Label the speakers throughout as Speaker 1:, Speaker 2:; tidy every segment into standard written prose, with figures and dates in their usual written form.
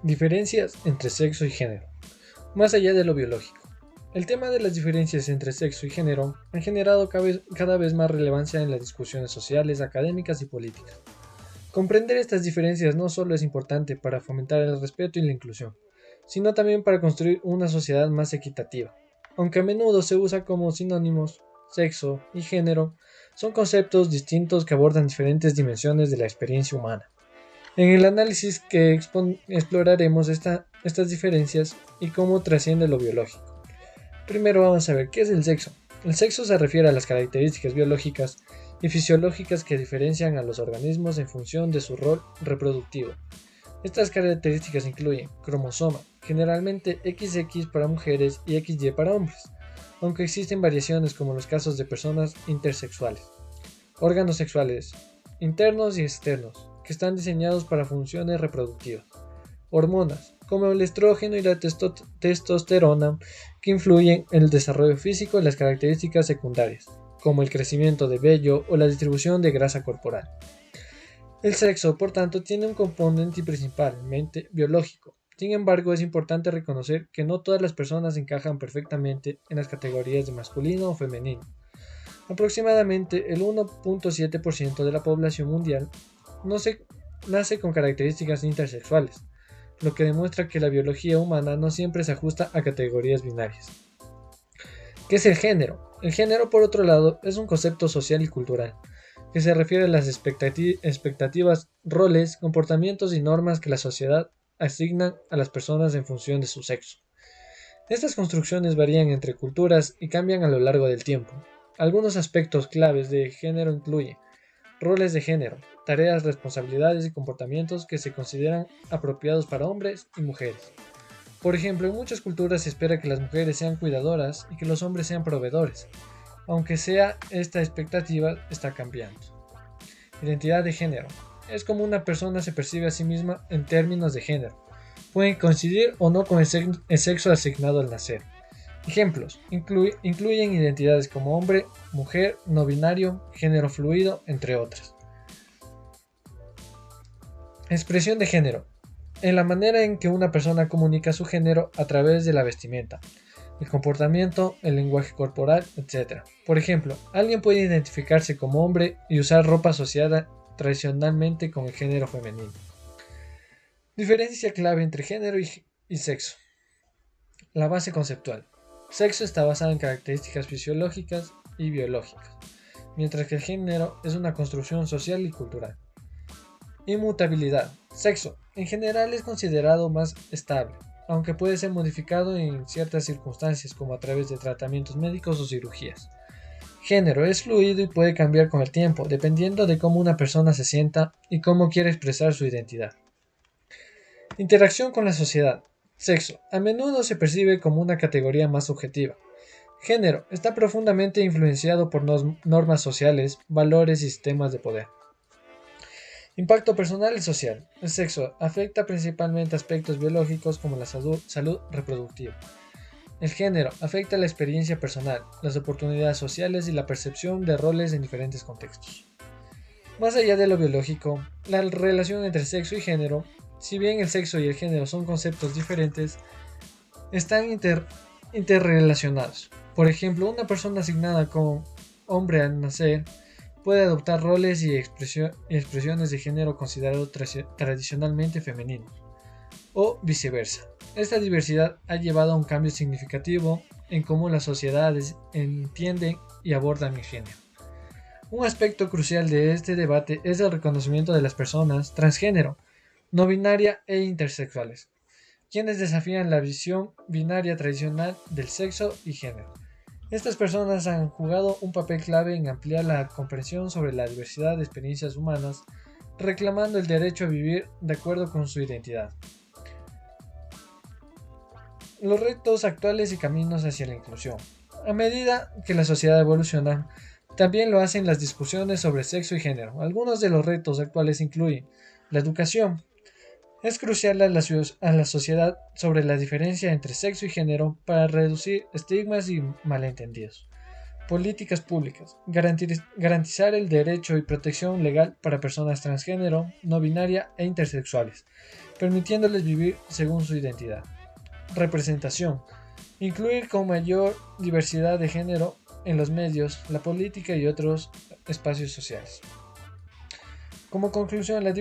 Speaker 1: Diferencias entre sexo y género. Más allá de lo biológico. El tema de las diferencias entre sexo y género han generado cada vez más relevancia en las discusiones sociales, académicas y políticas. Comprender estas diferencias no solo es importante para fomentar el respeto y la inclusión, sino también para construir una sociedad más equitativa. Aunque a menudo se usa como sinónimos, sexo y género son conceptos distintos que abordan diferentes dimensiones de la experiencia humana. En el análisis que exploraremos estas diferencias y cómo trasciende lo biológico. Primero vamos a ver qué es el sexo. El sexo se refiere a las características biológicas y fisiológicas que diferencian a los organismos en función de su rol reproductivo. Estas características incluyen cromosoma, generalmente XX para mujeres y XY para hombres, aunque existen variaciones como los casos de personas intersexuales. Órganos sexuales, internos y externos, que están diseñados para funciones reproductivas. Hormonas, como el estrógeno y la testosterona, que influyen en el desarrollo físico y las características secundarias, como el crecimiento de vello o la distribución de grasa corporal. El sexo, por tanto, tiene un componente principalmente biológico. Sin embargo, es importante reconocer que no todas las personas encajan perfectamente en las categorías de masculino o femenino. Aproximadamente el 1.7% de la población mundial no se, nace con características intersexuales, lo que demuestra que la biología humana no siempre se ajusta a categorías binarias. ¿Qué es el género? El género, por otro lado, es un concepto social y cultural, que se refiere a las expectativas, roles, comportamientos y normas que la sociedad asigna a las personas en función de su sexo. Estas construcciones varían entre culturas y cambian a lo largo del tiempo. Algunos aspectos claves de género incluyen roles de género, tareas, responsabilidades y comportamientos que se consideran apropiados para hombres y mujeres. Por ejemplo, en muchas culturas se espera que las mujeres sean cuidadoras y que los hombres sean proveedores, aunque esta expectativa está cambiando. Identidad de género. Es como una persona se percibe a sí misma en términos de género. Pueden coincidir o no con el sexo asignado al nacer. Ejemplos. Incluyen identidades como hombre, mujer, no binario, género fluido, entre otras. Expresión de género. En la manera en que una persona comunica su género a través de la vestimenta, el comportamiento, el lenguaje corporal, etc. Por ejemplo, alguien puede identificarse como hombre y usar ropa asociada tradicionalmente con el género femenino. Diferencia clave entre género y sexo. La base conceptual. Sexo está basado en características fisiológicas y biológicas, mientras que el género es una construcción social y cultural. Inmutabilidad. Sexo, en general, es considerado más estable, aunque puede ser modificado en ciertas circunstancias como a través de tratamientos médicos o cirugías. Género es fluido y puede cambiar con el tiempo, dependiendo de cómo una persona se sienta y cómo quiere expresar su identidad. Interacción con la sociedad. Sexo, a menudo se percibe como una categoría más subjetiva. Género, está profundamente influenciado por normas sociales, valores y sistemas de poder. Impacto personal y social. El sexo afecta principalmente aspectos biológicos como la salud reproductiva. El género afecta la experiencia personal, las oportunidades sociales y la percepción de roles en diferentes contextos. Más allá de lo biológico, la relación entre sexo y género, si bien el sexo y el género son conceptos diferentes, están interrelacionados. Por ejemplo, una persona asignada como hombre al nacer puede adoptar roles y expresiones de género considerados tradicionalmente femeninos, o viceversa. Esta diversidad ha llevado a un cambio significativo en cómo las sociedades entienden y abordan el género. Un aspecto crucial de este debate es el reconocimiento de las personas transgénero, no binaria e intersexuales, quienes desafían la visión binaria tradicional del sexo y género. Estas personas han jugado un papel clave en ampliar la comprensión sobre la diversidad de experiencias humanas, reclamando el derecho a vivir de acuerdo con su identidad. Los retos actuales y caminos hacia la inclusión. A medida que la sociedad evoluciona, también lo hacen las discusiones sobre sexo y género. Algunos de los retos actuales incluyen la educación. Es crucial a la sociedad sobre la diferencia entre sexo y género para reducir estigmas y malentendidos. Políticas públicas. Garantizar el derecho y protección legal para personas transgénero, no binaria e intersexuales, permitiéndoles vivir según su identidad. Representación. Incluir con mayor diversidad de género en los medios, la política y otros espacios sociales. Como conclusión, las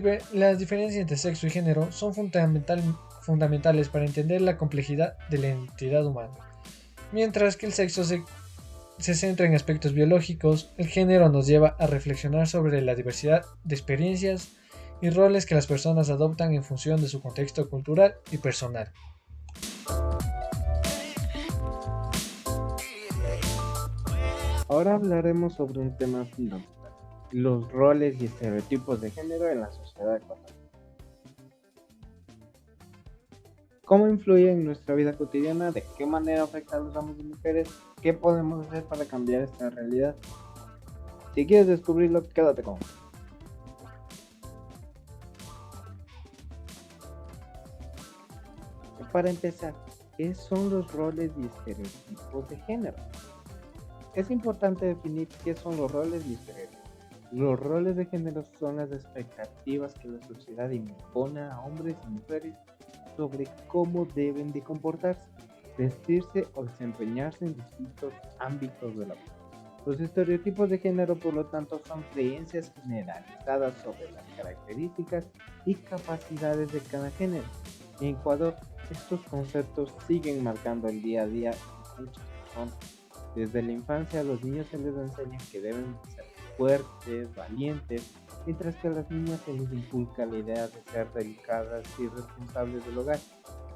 Speaker 1: diferencias entre sexo y género son fundamentales para entender la complejidad de la identidad humana. Mientras que el sexo se centra en aspectos biológicos, el género nos lleva a reflexionar sobre la diversidad de experiencias y roles que las personas adoptan en función de su contexto cultural y personal.
Speaker 2: Ahora hablaremos sobre un tema fundamental, los roles y estereotipos de género en la sociedad actual. ¿Cómo influye en nuestra vida cotidiana? ¿De qué manera afecta a los hombres y mujeres? ¿Qué podemos hacer para cambiar esta realidad? Si quieres descubrirlo, quédate conmigo. Para empezar, ¿qué son los roles y estereotipos de género? Es importante definir qué son los roles y estereotipos. Los roles de género son las expectativas que la sociedad impone a hombres y mujeres sobre cómo deben de comportarse, vestirse o desempeñarse en distintos ámbitos de la vida. Los estereotipos de género, por lo tanto, son creencias generalizadas sobre las características y capacidades de cada género. En Ecuador, estos conceptos siguen marcando el día a día de muchas personas. Desde la infancia a los niños se les enseña que deben ser fuertes, valientes, mientras que a las niñas se les inculca la idea de ser delicadas y responsables del hogar.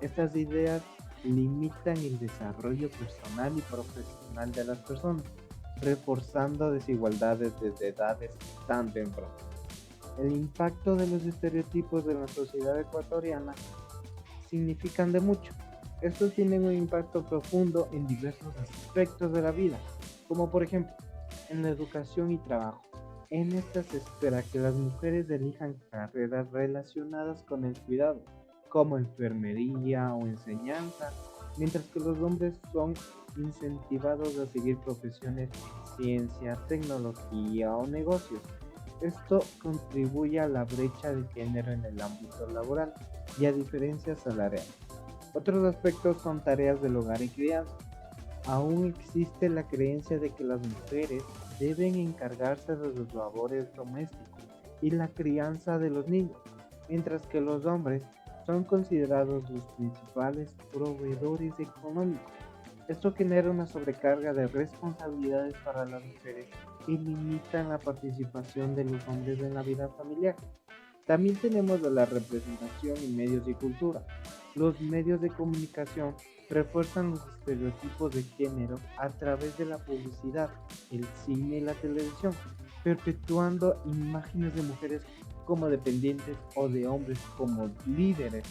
Speaker 2: Estas ideas limitan el desarrollo personal y profesional de las personas, reforzando desigualdades desde edades tan tempranas. El impacto de los estereotipos de la sociedad ecuatoriana significan de mucho. Estos tienen un impacto profundo en diversos aspectos de la vida, como por ejemplo en la educación y trabajo. En esta se espera que las mujeres elijan carreras relacionadas con el cuidado, como enfermería o enseñanza, mientras que los hombres son incentivados a seguir profesiones en ciencia, tecnología o negocios. Esto contribuye a la brecha de género en el ámbito laboral y a diferencias salariales. Otros aspectos son tareas del hogar y crianza. Aún existe la creencia de que las mujeres deben encargarse de los labores domésticos y la crianza de los niños, mientras que los hombres son considerados los principales proveedores económicos. Esto genera una sobrecarga de responsabilidades para las mujeres y limita la participación de los hombres en la vida familiar. También tenemos la representación en medios y cultura. Los medios de comunicación refuerzan los estereotipos de género a través de la publicidad, el cine y la televisión, perpetuando imágenes de mujeres como dependientes o de hombres como líderes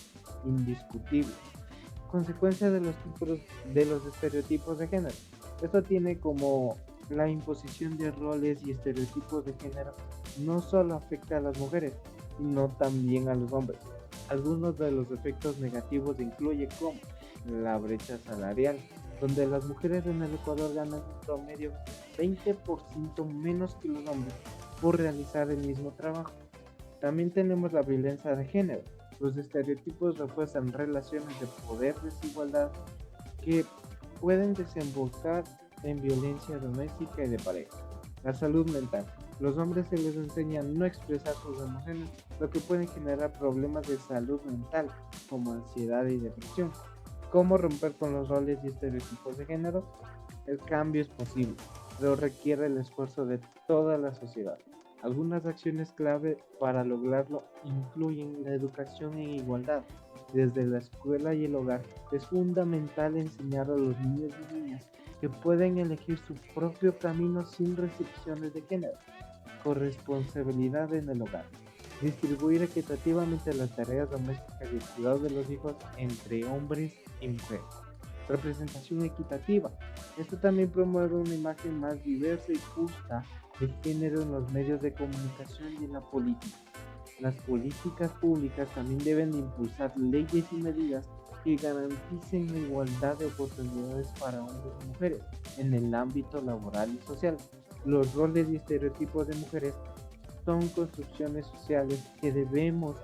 Speaker 2: indiscutibles. Consecuencia de los estereotipos de género. Esto tiene como la imposición de roles y estereotipos de género no solo afecta a las mujeres, sino también a los hombres. Algunos de los efectos negativos incluyen como la brecha salarial, donde las mujeres en el Ecuador ganan un promedio 20% menos que los hombres por realizar el mismo trabajo. También tenemos la violencia de género. Los estereotipos refuerzan relaciones de poder desigualdad que pueden desembocar en violencia doméstica y de pareja. La salud mental. Los hombres se les enseña a no expresar sus emociones, lo que puede generar problemas de salud mental, como ansiedad y depresión. ¿Cómo romper con los roles y estereotipos de género? El cambio es posible, pero requiere el esfuerzo de toda la sociedad. Algunas acciones clave para lograrlo incluyen la educación en igualdad. Desde la escuela y el hogar es fundamental enseñar a los niños y niñas que pueden elegir su propio camino sin restricciones de género. Corresponsabilidad en el hogar. Distribuir equitativamente las tareas domésticas y el cuidado de los hijos entre hombres y mujeres. Representación equitativa. Esto también promueve una imagen más diversa y justa de género en los medios de comunicación y en la política. Las políticas públicas también deben de impulsar leyes y medidas que garanticen la igualdad de oportunidades para hombres y mujeres en el ámbito laboral y social. Los roles y estereotipos de mujeres son construcciones sociales que debemos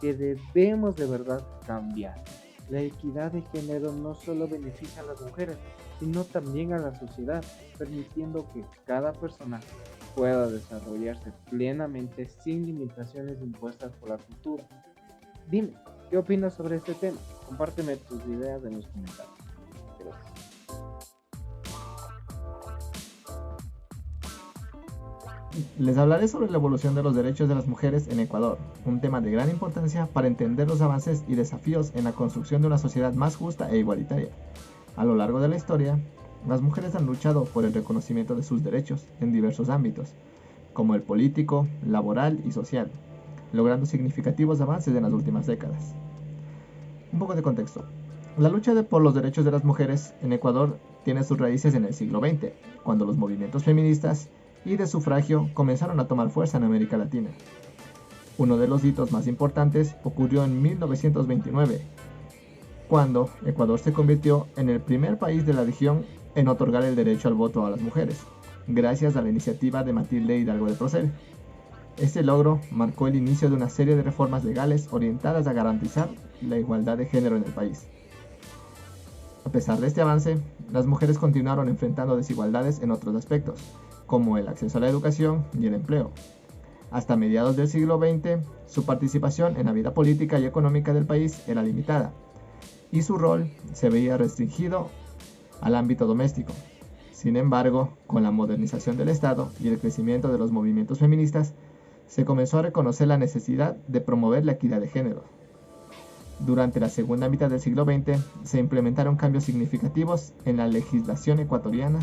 Speaker 2: de verdad cambiar. La equidad de género no solo beneficia a las mujeres, sino también a la sociedad, permitiendo que cada persona pueda desarrollarse plenamente sin limitaciones impuestas por la cultura. Dime, ¿qué opinas sobre este tema? Compárteme tus ideas en los comentarios. Gracias.
Speaker 3: Les hablaré sobre la evolución de los derechos de las mujeres en Ecuador, un tema de gran importancia para entender los avances y desafíos en la construcción de una sociedad más justa e igualitaria. A lo largo de la historia, las mujeres han luchado por el reconocimiento de sus derechos en diversos ámbitos, como el político, laboral y social, logrando significativos avances en las últimas décadas. Un poco de contexto. La lucha por los derechos de las mujeres en Ecuador tiene sus raíces en el siglo XX, cuando los movimientos feministas y de sufragio comenzaron a tomar fuerza en América Latina. Uno de los hitos más importantes ocurrió en 1929, cuando Ecuador se convirtió en el primer país de la región en otorgar el derecho al voto a las mujeres, gracias a la iniciativa de Matilde Hidalgo de Procel. Este logro marcó el inicio de una serie de reformas legales orientadas a garantizar la igualdad de género en el país. A pesar de este avance, las mujeres continuaron enfrentando desigualdades en otros aspectos, como el acceso a la educación y el empleo. Hasta mediados del siglo XX, su participación en la vida política y económica del país era limitada, y su rol se veía restringido al ámbito doméstico. Sin embargo, con la modernización del Estado y el crecimiento de los movimientos feministas, se comenzó a reconocer la necesidad de promover la equidad de género. Durante la segunda mitad del siglo XX, se implementaron cambios significativos en la legislación ecuatoriana.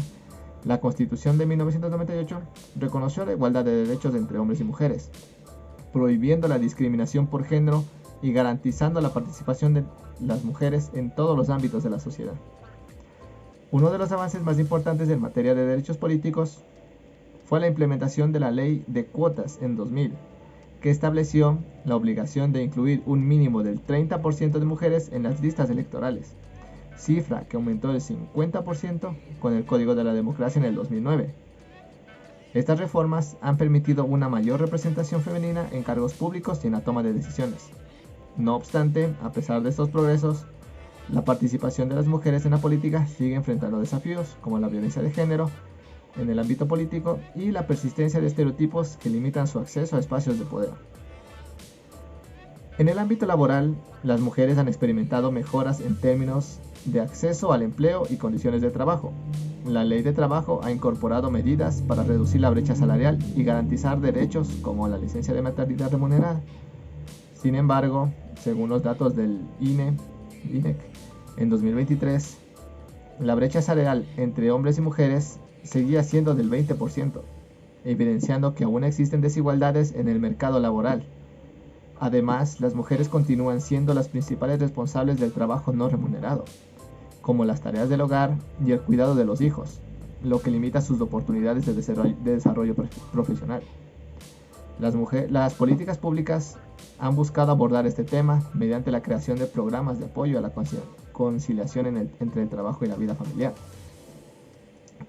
Speaker 3: La Constitución de 1998 reconoció la igualdad de derechos entre hombres y mujeres, prohibiendo la discriminación por género y garantizando la participación de las mujeres en todos los ámbitos de la sociedad. Uno de los avances más importantes en materia de derechos políticos fue la implementación de la Ley de Cuotas en 2000, que estableció la obligación de incluir un mínimo del 30% de mujeres en las listas electorales, cifra que aumentó del 50% con el Código de la Democracia en el 2009. Estas reformas han permitido una mayor representación femenina en cargos públicos y en la toma de decisiones. No obstante, a pesar de estos progresos, la participación de las mujeres en la política sigue enfrentando desafíos como la violencia de género en el ámbito político y la persistencia de estereotipos que limitan su acceso a espacios de poder. En el ámbito laboral, las mujeres han experimentado mejoras en términos de acceso al empleo y condiciones de trabajo. La Ley de Trabajo ha incorporado medidas para reducir la brecha salarial y garantizar derechos como la licencia de maternidad remunerada. Sin embargo, según los datos del INEC, en 2023, la brecha salarial entre hombres y mujeres seguía siendo del 20%, evidenciando que aún existen desigualdades en el mercado laboral. Además, las mujeres continúan siendo las principales responsables del trabajo no remunerado, como las tareas del hogar y el cuidado de los hijos, lo que limita sus oportunidades de desarrollo profesional. Las políticas públicas han buscado abordar este tema mediante la creación de programas de apoyo a la conciliación entre el trabajo y la vida familiar.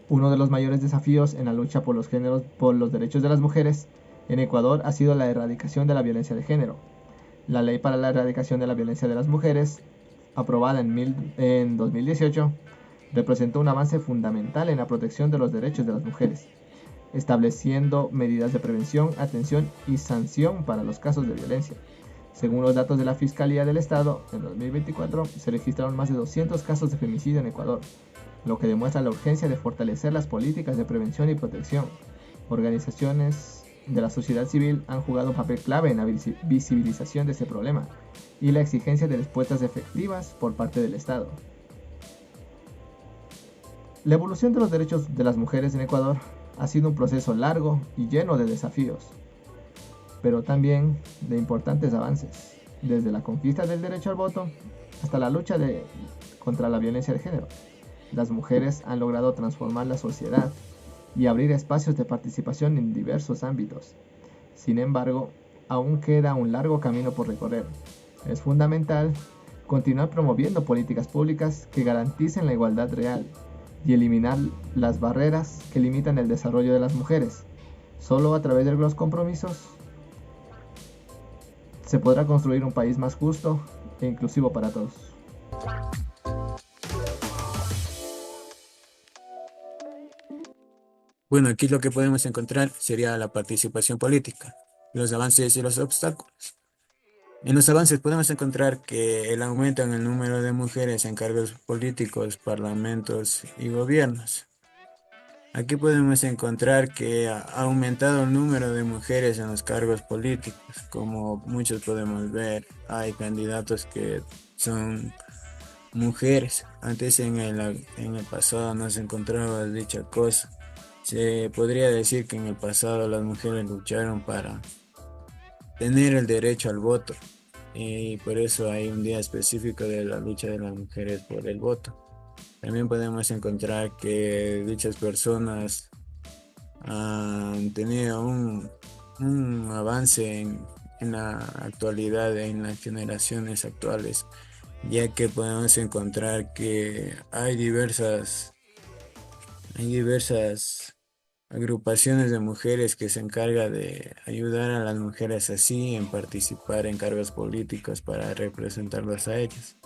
Speaker 3: Uno de los mayores desafíos en la lucha por los derechos de las mujeres en Ecuador ha sido la erradicación de la violencia de género. La Ley para la Erradicación de la Violencia de las Mujeres, aprobada en 2018, representó un avance fundamental en la protección de los derechos de las mujeres, estableciendo medidas de prevención, atención y sanción para los casos de violencia. Según los datos de la Fiscalía del Estado, en 2024 se registraron más de 200 casos de femicidio en Ecuador, lo que demuestra la urgencia de fortalecer las políticas de prevención y protección. Organizaciones de la sociedad civil han jugado un papel clave en la visibilización de este problema y la exigencia de respuestas efectivas por parte del Estado. La evolución de los derechos de las mujeres en Ecuador ha sido un proceso largo y lleno de desafíos, pero también de importantes avances, desde la conquista del derecho al voto hasta la lucha contra la violencia de género. Las mujeres han logrado transformar la sociedad y abrir espacios de participación en diversos ámbitos. Sin embargo, aún queda un largo camino por recorrer. Es fundamental Continuar promoviendo políticas públicas que garanticen la igualdad real y eliminar las barreras que limitan el desarrollo de las mujeres. Solo a través de los compromisos se podrá construir un país más justo e inclusivo para todos.
Speaker 4: Bueno, aquí lo que podemos encontrar sería la participación política, los avances y los obstáculos. En los avances podemos encontrar que el aumento en el número de mujeres en cargos políticos, parlamentos y gobiernos. Aquí podemos encontrar que ha aumentado el número de mujeres en los cargos políticos. Como muchos podemos ver, hay candidatos que son mujeres. Antes en el pasado no se encontraba dicha cosa. Se podría decir que en el pasado las mujeres lucharon para tener el derecho al voto y por eso hay un día específico de la lucha de las mujeres por el voto. También podemos encontrar que dichas personas han tenido un avance en la actualidad, en las generaciones actuales, ya que podemos encontrar que hay diversas agrupaciones de mujeres que se encargan de ayudar a las mujeres así en participar en cargos políticos para representarlas a ellas.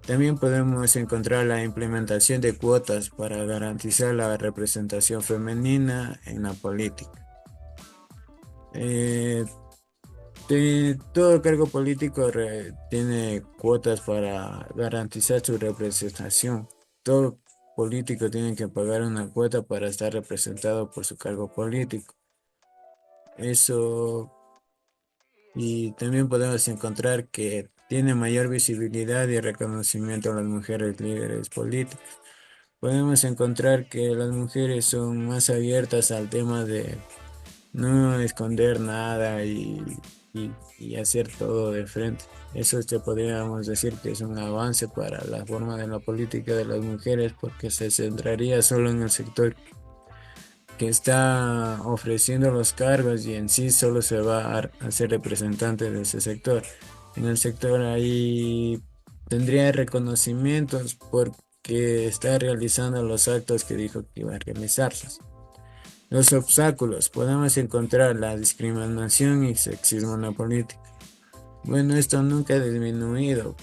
Speaker 4: También podemos encontrar la implementación de cuotas para garantizar la representación femenina en la política. Eh, Todo cargo político tiene cuotas para garantizar su representación. Todo político tiene que pagar una cuota para estar representado por su cargo político. Eso, y también podemos encontrar que tiene mayor visibilidad y reconocimiento a las mujeres líderes políticas. Podemos encontrar que las mujeres son más abiertas al tema de no esconder nada y hacer todo de frente. Eso te podríamos decir que es un avance para la forma de la política de las mujeres porque se centraría solo en el sector que está ofreciendo los cargos y en sí solo se va a ser representante de ese sector. En el sector ahí tendría reconocimientos porque está realizando los actos que dijo que iba a realizarlos. Los obstáculos. Podemos encontrar la discriminación y sexismo en la política. Bueno, esto nunca ha disminuido,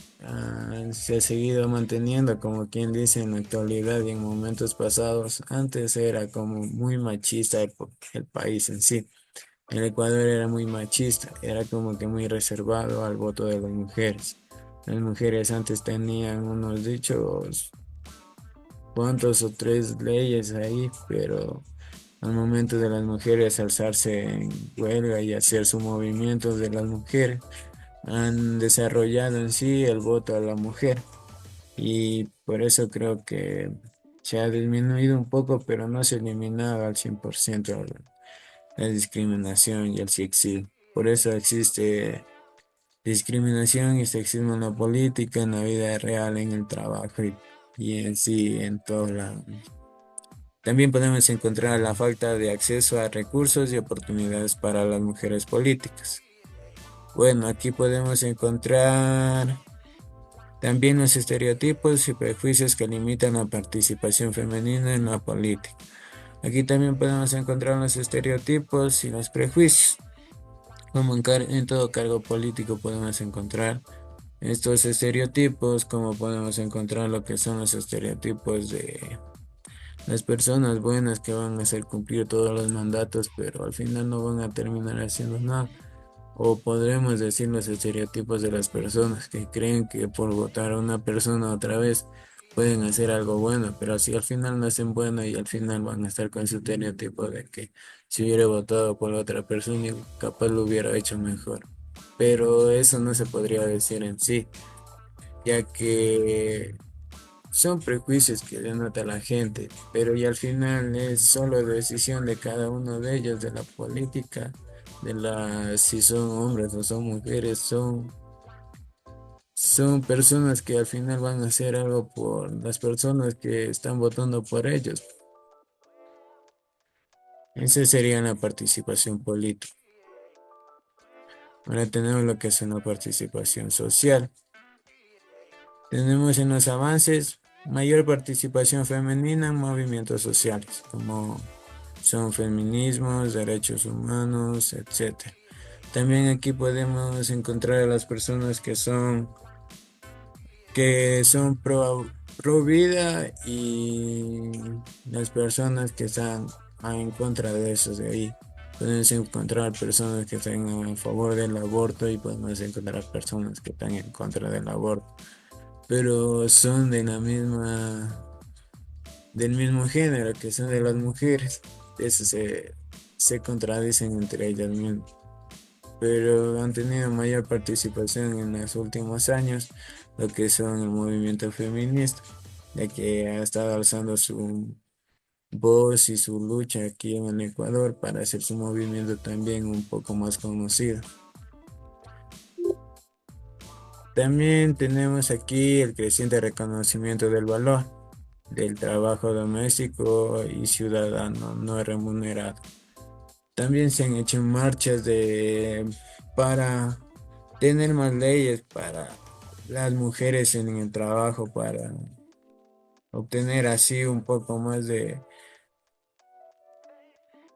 Speaker 4: se ha seguido manteniendo, como quien dice, en la actualidad y en momentos pasados. Antes era como muy machista el país en sí. El Ecuador era muy machista, era como que muy reservado al voto de las mujeres. Las mujeres antes tenían unos dichos, cuantos o tres leyes ahí, pero al momento de las mujeres alzarse en huelga y hacer su movimiento de las mujeres, han desarrollado en sí el voto a la mujer y por eso creo que se ha disminuido un poco, pero no se ha eliminado al 100% la discriminación y el sexismo. Por eso existe discriminación y sexismo en la política, en la vida real, en el trabajo y en sí en todo lado. También podemos encontrar la falta de acceso a recursos y oportunidades para las mujeres políticas. Bueno, aquí podemos encontrar también los estereotipos y prejuicios que limitan la participación femenina en la política. Aquí también podemos encontrar los estereotipos y los prejuicios. Como en todo cargo político podemos encontrar estos estereotipos, como podemos encontrar lo que son los estereotipos de las personas buenas que van a hacer cumplir todos los mandatos, pero al final no van a terminar haciendo nada. O podremos decir los estereotipos de las personas que creen que por votar a una persona otra vez pueden hacer algo bueno, pero si al final no hacen bueno y al final van a estar con su estereotipo de que si hubiera votado por otra persona capaz lo hubiera hecho mejor. Pero eso no se podría decir en sí, ya que son prejuicios que denota la gente, pero y al final es solo decisión de cada uno de ellos, de la política, si son hombres o son mujeres, son personas que al final van a hacer algo por las personas que están votando por ellos. Esa sería la participación política. Ahora tenemos lo que es una participación social. Tenemos en los avances mayor participación femenina en movimientos sociales, como son feminismos, derechos humanos, etc. También aquí podemos encontrar a las personas que son pro vida y las personas que están en contra de eso de ahí. Podemos encontrar personas que están a favor del aborto y podemos encontrar personas que están en contra del aborto, pero son del mismo género, que son de las mujeres. Eso se contradicen entre ellas mismas, pero han tenido mayor participación en los últimos años, lo que son el movimiento feminista, ya que ha estado alzando su voz y su lucha aquí en el Ecuador para hacer su movimiento también un poco más conocido. También tenemos aquí el creciente reconocimiento del valor del trabajo doméstico y ciudadano no remunerado. También se han hecho marchas para tener más leyes para las mujeres en el trabajo, para obtener así un poco más de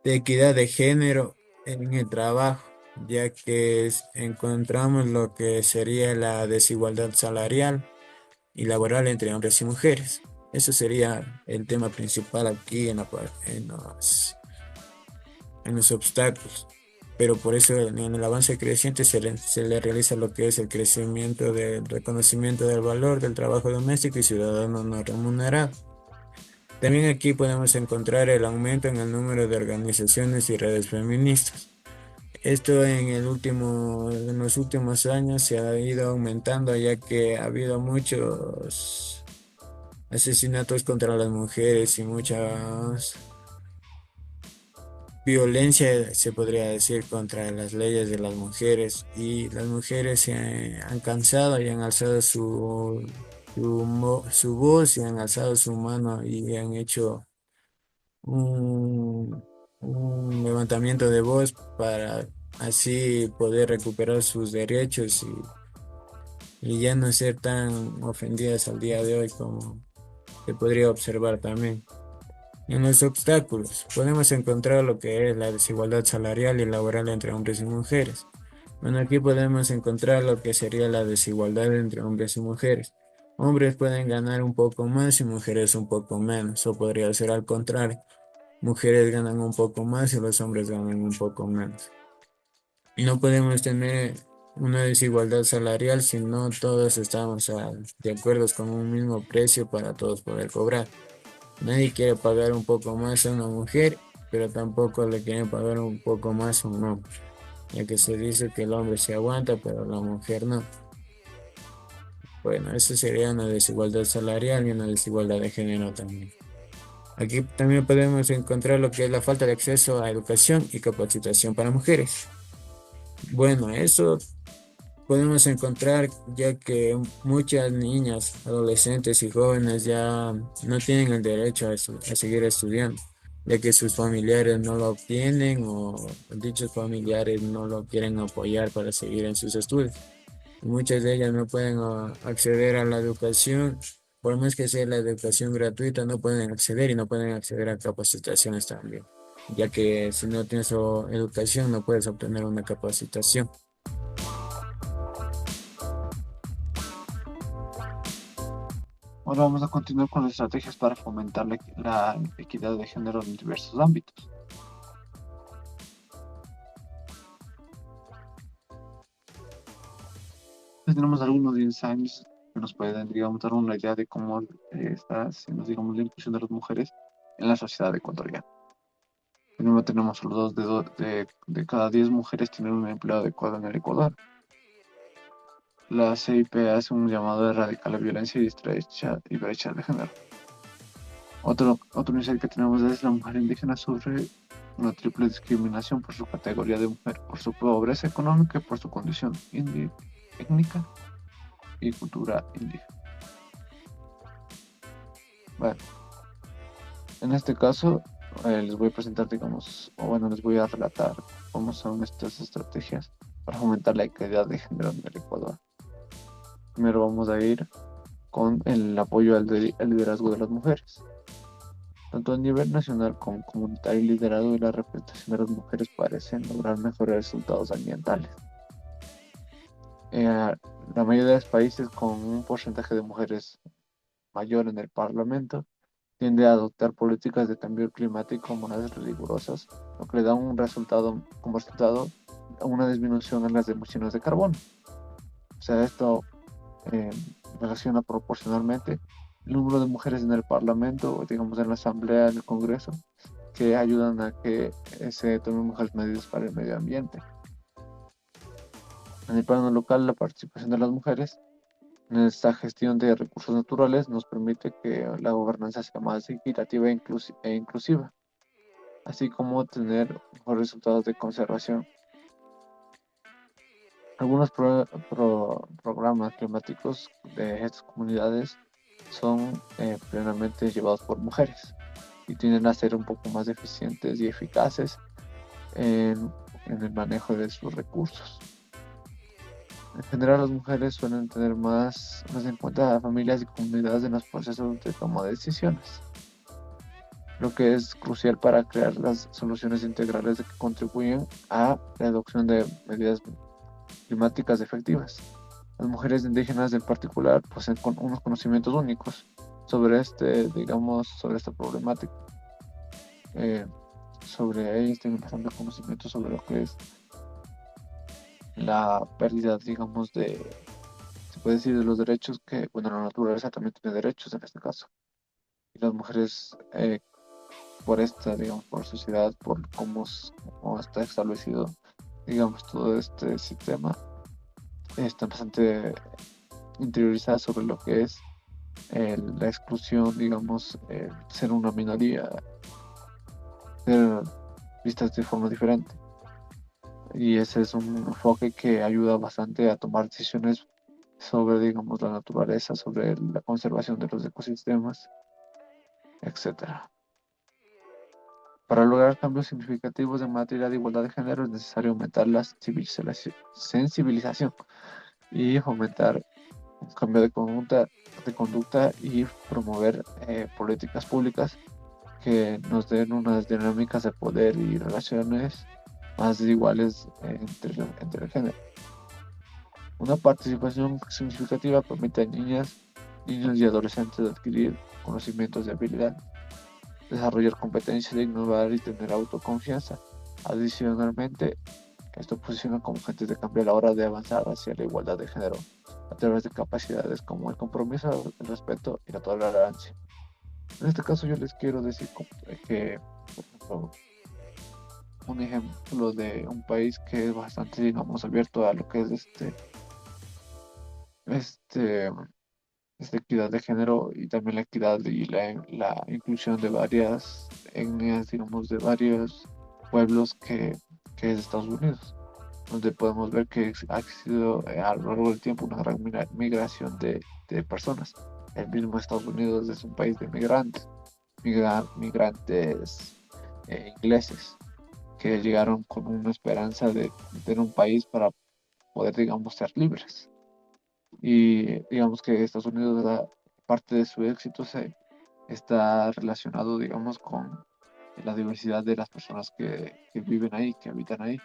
Speaker 4: equidad de género en el trabajo, ya que encontramos lo que sería la desigualdad salarial y laboral entre hombres y mujeres. Eso sería el tema principal aquí en los obstáculos. Pero por eso en el avance creciente se le realiza lo que es el crecimiento del reconocimiento del valor del trabajo doméstico y ciudadano no remunerado. También aquí podemos encontrar el aumento en el número de organizaciones y redes feministas. Esto en los últimos años se ha ido aumentando, ya que ha habido muchos asesinatos contra las mujeres y muchas violencia, se podría decir, contra las leyes de las mujeres, y las mujeres se han cansado y han alzado su voz y han alzado su mano y han hecho un, un levantamiento de voz para así poder recuperar sus derechos y ya no ser tan ofendidas al día de hoy como se podría observar también. En los obstáculos podemos encontrar lo que es la desigualdad salarial y laboral entre hombres y mujeres. Bueno, aquí podemos encontrar lo que sería la desigualdad entre hombres y mujeres. Hombres pueden ganar un poco más y mujeres un poco menos, o podría ser al contrario. Mujeres ganan un poco más y los hombres ganan un poco menos. Y no podemos tener una desigualdad salarial si no todos estamos de acuerdo con un mismo precio para todos poder cobrar. Nadie quiere pagar un poco más a una mujer, pero tampoco le quieren pagar un poco más a un hombre, ya que se dice que el hombre se aguanta, pero la mujer no. Bueno, eso sería una desigualdad salarial y una desigualdad de género también. Aquí también podemos encontrar lo que es la falta de acceso a educación y capacitación para mujeres. Bueno, eso podemos encontrar ya que muchas niñas, adolescentes y jóvenes ya no tienen el derecho a seguir estudiando, ya que sus familiares no lo obtienen o dichos familiares no lo quieren apoyar para seguir en sus estudios. Muchas de ellas no pueden acceder a la educación, por más que sea la educación gratuita, no pueden acceder y no pueden acceder a capacitaciones también, ya que si no tienes educación no puedes obtener una capacitación.
Speaker 2: Ahora vamos a continuar con las estrategias para fomentar la equidad de género en diversos ámbitos. Pues tenemos algunos insights que nos pueden, digamos, dar una idea de cómo está haciendo, digamos, la inclusión de las mujeres en la sociedad ecuatoriana. Primero tenemos los de cada 10 mujeres tienen un empleo adecuado en el Ecuador. La CIP hace un llamado a erradicar la violencia y brecha de género. Otro insight que tenemos es la mujer indígena sufre una triple discriminación por su categoría de mujer, por su pobreza económica y por su condición étnica y cultura indígena. Bueno, en este caso les voy a presentar, digamos, o bueno, les voy a relatar cómo son estas estrategias para fomentar la equidad de género en el Ecuador. Primero vamos a ir
Speaker 5: con el apoyo al liderazgo de las mujeres. Tanto a nivel nacional como comunitario, el liderazgo y la representación de las mujeres parecen lograr mejores resultados ambientales. La mayoría de los países con un porcentaje de mujeres mayor en el Parlamento tiende a adoptar políticas de cambio climático más rigurosas, lo que le da como resultado una disminución en las emisiones de carbono. O sea, esto relaciona proporcionalmente el número de mujeres en el Parlamento, digamos en la Asamblea, en el Congreso, que ayudan a que se tomen mejores medidas para el medio ambiente. En el plano local, la participación de las mujeres en esta gestión de recursos naturales nos permite que la gobernanza sea más equitativa e inclusiva, así como tener mejores resultados de conservación. Algunos programas climáticos de estas comunidades son plenamente llevados por mujeres y tienden a ser un poco más eficientes y eficaces en el manejo de sus recursos. En general, las mujeres suelen tener más en cuenta a familias y comunidades en los procesos de toma de decisiones, lo que es crucial para crear las soluciones integrales que contribuyen a la adopción de medidas climáticas efectivas. Las mujeres indígenas en particular poseen unos conocimientos únicos sobre sobre esta problemática. Sobre ellas tienen bastante conocimiento sobre lo que es la pérdida, se puede decir, de los derechos que, bueno, la naturaleza también tiene derechos en este caso. Y las mujeres, por sociedad, por cómo está establecido, todo este sistema, están bastante interiorizadas sobre lo que es la exclusión, ser una minoría, ser vistas de forma diferente. Y ese es un enfoque que ayuda bastante a tomar decisiones sobre, la naturaleza, sobre la conservación de los ecosistemas, etc. Para lograr cambios significativos en materia de igualdad de género es necesario aumentar la sensibilización y fomentar un cambio de conducta y promover políticas públicas que nos den unas dinámicas de poder y relaciones más iguales entre el género. Una participación significativa permite a niños y adolescentes adquirir conocimientos y habilidad, desarrollar competencias de innovar y tener autoconfianza. Adicionalmente, esto posiciona como agentes de cambio a la hora de avanzar hacia la igualdad de género a través de capacidades como el compromiso, el respeto y la tolerancia. En este caso yo les quiero decir que, por ejemplo, un ejemplo de un país que es bastante, abierto a lo que es este, esta equidad de género y también la equidad y la inclusión de varias etnias, de varios pueblos que es Estados Unidos, donde podemos ver que ha existido a lo largo del tiempo una gran migración de personas. El mismo Estados Unidos es un país de migrantes ingleses que llegaron con una esperanza de tener un país para poder, ser libres. Y digamos que Estados Unidos, parte de su éxito está relacionado, con la diversidad de las personas que viven ahí, que habitan ahí,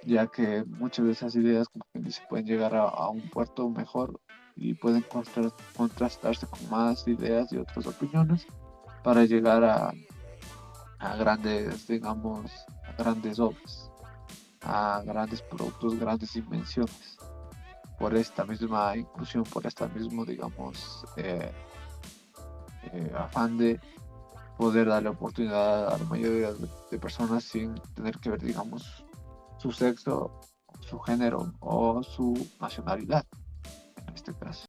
Speaker 5: ya que muchas de esas ideas, como quien dice, pueden llegar a un puerto mejor y pueden contrastarse con más ideas y otras opiniones para llegar a grandes obras, a grandes productos, grandes invenciones, por esta misma inclusión, por esta mismo, afán de poder darle oportunidad a la mayoría de personas sin tener que ver, su sexo, su género o su nacionalidad, en este caso.